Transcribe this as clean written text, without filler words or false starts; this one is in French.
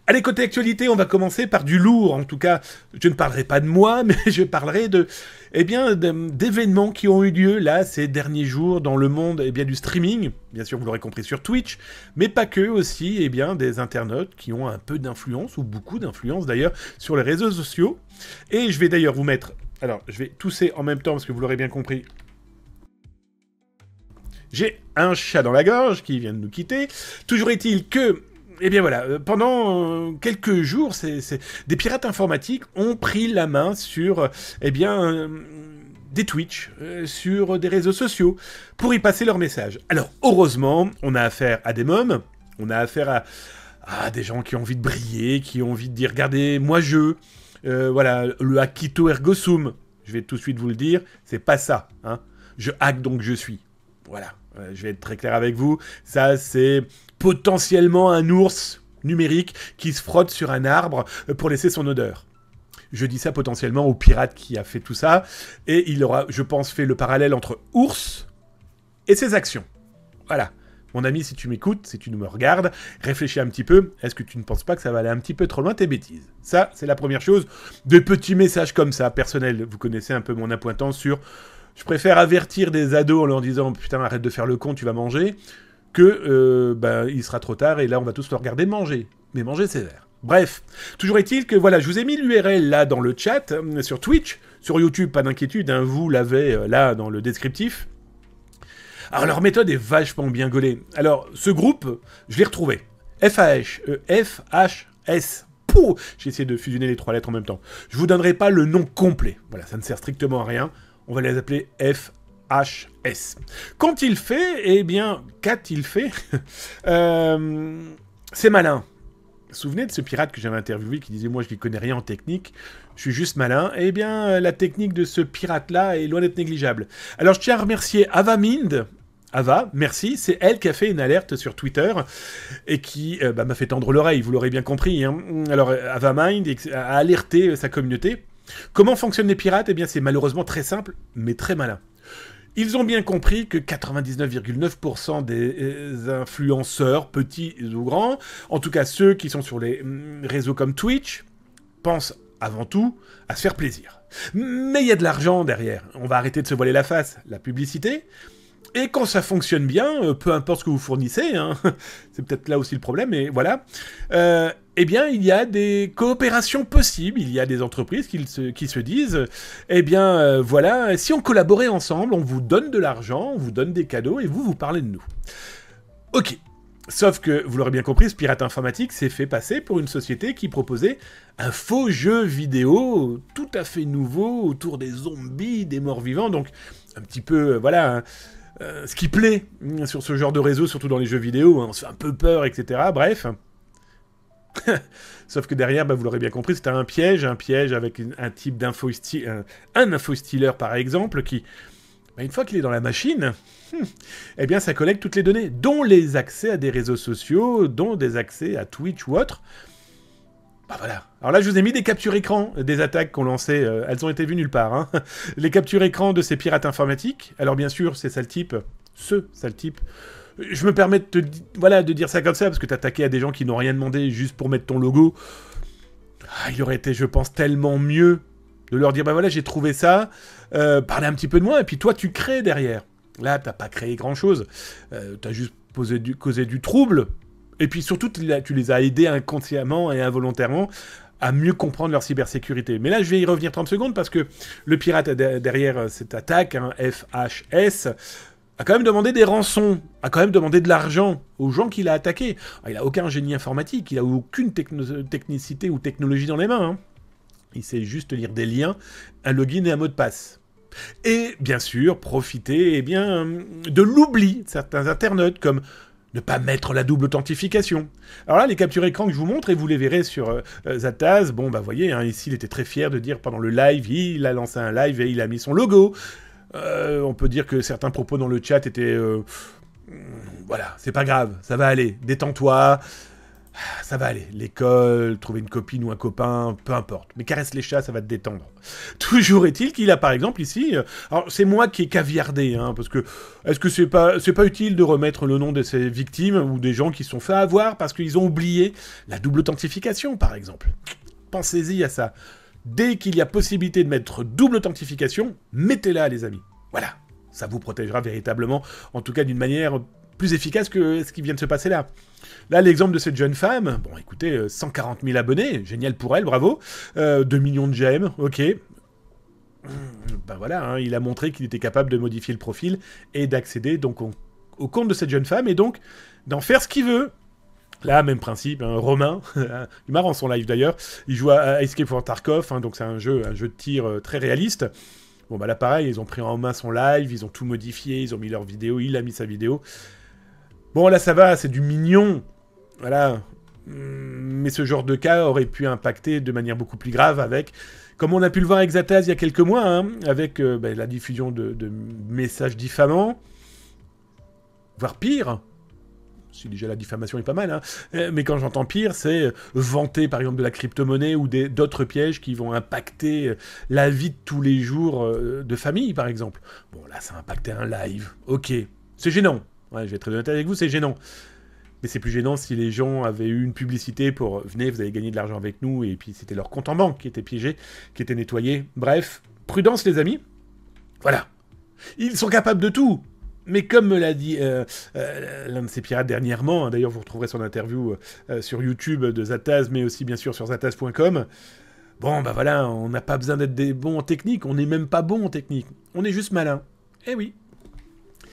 Allez, côté actualité, on va commencer par du lourd. En tout cas, je ne parlerai pas de moi, mais je parlerai d'événements qui ont eu lieu là ces derniers jours dans le monde du streaming. Bien sûr, vous l'aurez compris sur Twitch, mais pas que aussi, des internautes qui ont un peu d'influence ou beaucoup d'influence d'ailleurs sur les réseaux sociaux. Et je vais d'ailleurs vous mettre. Alors, je vais tousser en même temps parce que vous l'aurez bien compris. J'ai un chat dans la gorge qui vient de nous quitter. Toujours est-il que pendant quelques jours, des pirates informatiques ont pris la main sur, des Twitch, sur des réseaux sociaux, pour y passer leur message. Alors, heureusement, on a affaire à des mômes, on a affaire à des gens qui ont envie de briller, qui ont envie de dire, regardez, moi je... le Akito ergo sum, je vais tout de suite vous le dire, c'est pas ça, hein. Je hack donc je suis. Voilà, je vais être très clair avec vous. Ça, c'est potentiellement un ours numérique qui se frotte sur un arbre pour laisser son odeur. Je dis ça potentiellement au pirate qui a fait tout ça. Et il aura, je pense, fait le parallèle entre ours et ses actions. Voilà. Mon ami, si tu m'écoutes, si tu me regardes, réfléchis un petit peu. Est-ce que tu ne penses pas que ça va aller un petit peu trop loin tes bêtises? Ça, c'est la première chose. Des petits messages comme ça, personnels. Vous connaissez un peu mon appointance sur... Je préfère avertir des ados en leur disant « Putain, arrête de faire le con, tu vas manger », que il sera trop tard et là, on va tous le regarder manger. Mais manger sévère. Bref, toujours est-il que, voilà, je vous ai mis l'URL là dans le chat, sur Twitch, sur YouTube, pas d'inquiétude, hein, vous l'avez là dans le descriptif. Alors, leur méthode est vachement bien gaulée. Alors, ce groupe, je l'ai retrouvé. FHS. Pouh, j'ai essayé de fusionner les trois lettres en même temps. Je vous donnerai pas le nom complet. Voilà, ça ne sert strictement à rien. On va les appeler FHS. Qu'a-t-il fait c'est malin. Vous vous souvenez de ce pirate que j'avais interviewé qui disait « Moi, je n'y connais rien en technique, je suis juste malin ». La technique de ce pirate-là est loin d'être négligeable. Alors, je tiens à remercier Avamind. Ava, merci, c'est elle qui a fait une alerte sur Twitter et qui m'a fait tendre l'oreille, vous l'aurez bien compris. Hein. Alors, Avamind a alerté sa communauté. Comment fonctionnent les pirates ? C'est malheureusement très simple, mais très malin. Ils ont bien compris que 99,9% des influenceurs, petits ou grands, en tout cas ceux qui sont sur les réseaux comme Twitch, pensent avant tout à se faire plaisir. Mais il y a de l'argent derrière. On va arrêter de se voiler la face. La publicité. Et quand ça fonctionne bien, peu importe ce que vous fournissez, hein, c'est peut-être là aussi le problème, mais voilà, il y a des coopérations possibles, il y a des entreprises qui se disent, si on collaborait ensemble, on vous donne de l'argent, on vous donne des cadeaux, et vous parlez de nous. Ok. Sauf que, vous l'aurez bien compris, ce pirate informatique s'est fait passer pour une société qui proposait un faux jeu vidéo tout à fait nouveau autour des zombies, des morts-vivants, donc un petit peu, ce qui plaît sur ce genre de réseau, surtout dans les jeux vidéo, hein, on se fait un peu peur, etc. Bref. Sauf que derrière, vous l'aurez bien compris, c'était un piège avec un type un info-stealer par exemple, qui, une fois qu'il est dans la machine, ça collecte toutes les données, dont les accès à des réseaux sociaux, dont des accès à Twitch ou autre. Voilà. Alors là, je vous ai mis des captures écran des attaques qu'on lançait. Elles ont été vues nulle part. Hein. Les captures écran de ces pirates informatiques. Alors bien sûr, ce sale type. Je me permets de dire ça comme ça, parce que t'attaquais à des gens qui n'ont rien demandé juste pour mettre ton logo. Il aurait été, je pense, tellement mieux de leur dire, j'ai trouvé ça, parlez un petit peu de moi, et puis toi, tu crées derrière. Là, t'as pas créé grand-chose. T'as juste causé du trouble. Et puis surtout, tu les as aidés inconsciemment et involontairement à mieux comprendre leur cybersécurité. Mais là, je vais y revenir 30 secondes parce que le pirate derrière cette attaque, FHS, a quand même demandé des rançons, a quand même demandé de l'argent aux gens qu'il a attaqués. Il n'a aucun génie informatique, il n'a aucune technicité ou technologie dans les mains. Hein. Il sait juste lire des liens, un login et un mot de passe. Et bien sûr, profiter de l'oubli de certains internautes, comme ne pas mettre la double authentification. Alors là, les captures écran que je vous montre, et vous les verrez sur Zataz, voyez, hein, ici, il était très fier de dire pendant le live, il a lancé un live et il a mis son logo. On peut dire que certains propos dans le chat étaient... c'est pas grave, ça va aller, détends-toi. Ça va aller. L'école, trouver une copine ou un copain, peu importe. Mais caresse les chats, ça va te détendre. Toujours est-il qu'il a par exemple ici... alors c'est moi qui ai caviardé, hein, parce que... Est-ce que c'est pas utile de remettre le nom de ces victimes ou des gens qui se sont fait avoir parce qu'ils ont oublié la double authentification, par exemple? Pensez-y à ça. Dès qu'il y a possibilité de mettre double authentification, mettez-la, les amis. Voilà. Ça vous protégera véritablement, en tout cas d'une manière plus efficace que ce qui vient de se passer là. Là, l'exemple de cette jeune femme, bon, écoutez, 140 000 abonnés, génial pour elle, bravo. 2 millions de j'aime, ok. Ben voilà, hein, il a montré qu'il était capable de modifier le profil et d'accéder donc au compte de cette jeune femme et donc d'en faire ce qu'il veut. Là, même principe, hein, Romain, il marrant son live d'ailleurs, il joue à Escape from Tarkov, hein, donc c'est un jeu de tir très réaliste. Bon bah là pareil, ils ont pris en main son live, ils ont tout modifié, ils ont mis leur vidéo, il a mis sa vidéo. Bon là ça va, c'est du mignon, voilà. Mais ce genre de cas aurait pu impacter de manière beaucoup plus grave avec, comme on a pu le voir avec Zataz il y a quelques mois, hein, avec la diffusion de messages diffamants, voire pire. Si déjà la diffamation est pas mal, hein. Mais quand j'entends pire, c'est vanter par exemple de la crypto-monnaie ou d'autres pièges qui vont impacter la vie de tous les jours de famille par exemple. Bon là ça a impacté un live, ok, c'est gênant, ouais, je vais être très honnête avec vous, c'est gênant. Mais c'est plus gênant si les gens avaient eu une publicité pour « Venez, vous allez gagner de l'argent avec nous » et puis c'était leur compte en banque qui était piégé, qui était nettoyé. Bref, prudence les amis. Voilà. Ils sont capables de tout. Mais comme me l'a dit l'un de ces pirates dernièrement, hein, d'ailleurs vous retrouverez son interview sur YouTube de Zataz, mais aussi bien sûr sur zataz.com, bon bah voilà, on n'a pas besoin d'être des bons en technique, on n'est même pas bon en technique, on est juste malin. Eh oui.